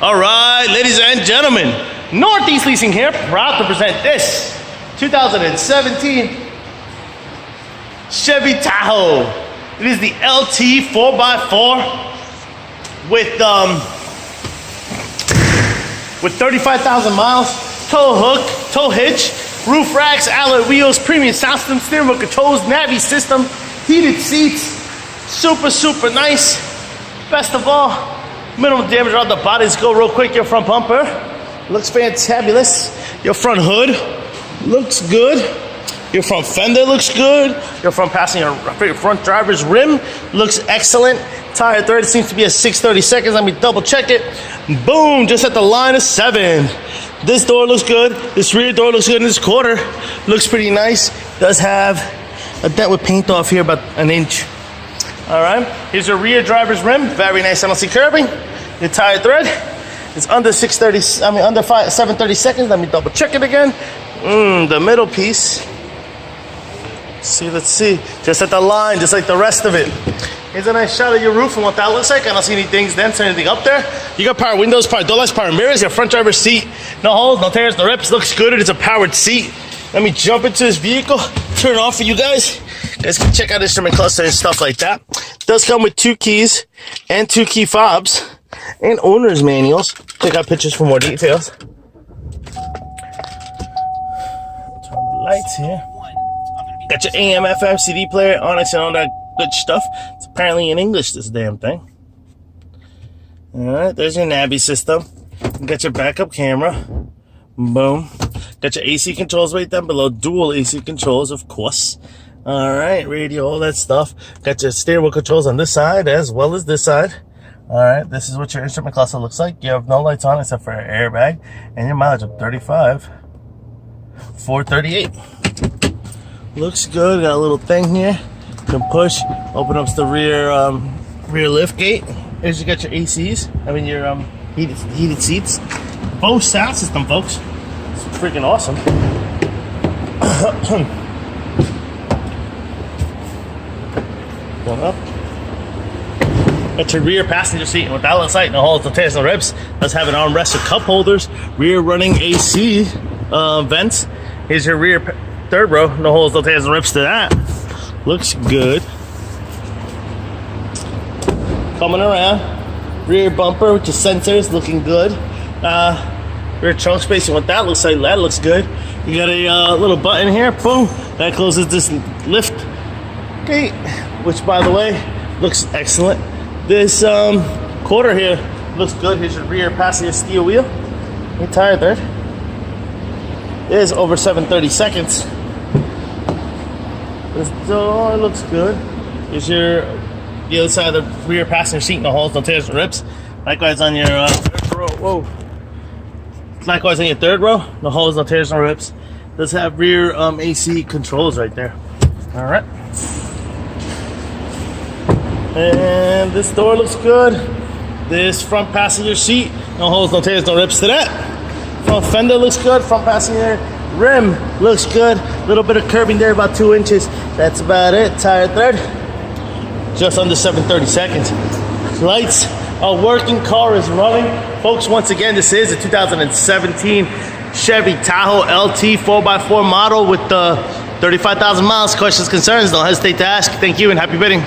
All right, ladies and gentlemen, Northeast Leasing here, proud to present this 2017 Chevy Tahoe. It is the LT 4x4 with 35,000 miles, tow hook, tow hitch, roof racks, alloy wheels, premium sound system, steering wheel controls, Navi system, heated seats, super nice. Best of all, minimal damage around the bodies. Go real quick. Your front bumper looks fantabulous. Your front hood looks good. Your front fender looks good. Your front passenger, your front driver's rim looks excellent. Tire thread seems to be at 630 seconds. Let me double check it. Boom, just at the line of 7. This door looks good. This rear door looks good. And this quarter looks pretty nice. Does have a dent with paint off here, about an inch. All right, here's your rear driver's rim. Very nice. I don't see curbing. Your tire thread is under 730 seconds. Let me double check it again. The middle piece. Let's see. Just at the line, just like the rest of it. Here's a nice shot of your roof and what that looks like. I don't see any dings, dents, or anything up there. You got power windows, power door lights, power mirrors. Your front driver's seat, no holes, no tears, no rips. Looks good. It's a powered seat. Let me jump into this vehicle, turn it off for you guys. You guys can check out instrument cluster and stuff like that. It does come with 2 keys and 2 key fobs and owner's manuals. Check out pictures for more details. Turn the lights here. Got your AM, FM, CD player, Onyx, and all that good stuff. It's apparently in English, this damn thing. Alright, there's your Navi system. You got your backup camera. Boom. Got your AC controls right down below. Dual AC controls, of course. Alright, radio, all that stuff. Got your steering wheel controls on this side as well as this side. Alright, this is what your instrument cluster looks like. You have no lights on except for an airbag. And your mileage of 35,438. Looks good. Got a little thing here. You can push, open up the rear lift gate. Here's you got your ACs. Your heated seats. Both sound system, folks. It's freaking awesome. Going up. Got your rear passenger seat, and what that looks like, no holes, no tears, no rips. Does have an armrest with cup holders, rear running AC vents. Here's your rear third row, no holes, no tears, no rips to that. Looks good. Coming around, rear bumper with your sensors, looking good. Rear trunk space, and what that looks like, that looks good. You got a little button here, boom, that closes this lift gate, which by the way, looks excellent. This quarter here looks good. Here's your rear passenger steel wheel. Your tire thread is over 730 seconds. This door looks good. Here's the other side of the rear passenger seat, no holes, no tears, no rips. Likewise on your third row. Whoa. Likewise on your third row, no holes, no tears, no rips. Does have rear AC controls right there. All right. And this door looks good. This front passenger seat, no holes, no tears, no rips to that. Front fender looks good. Front passenger rim looks good. Little bit of curbing there, about 2 inches. That's about it. Tire thread, just under 730 seconds. Lights are working. Car is running. Folks, once again, this is a 2017 Chevy Tahoe LT 4x4 model with 35,000 miles. Questions, concerns, don't hesitate to ask. Thank you and happy bidding.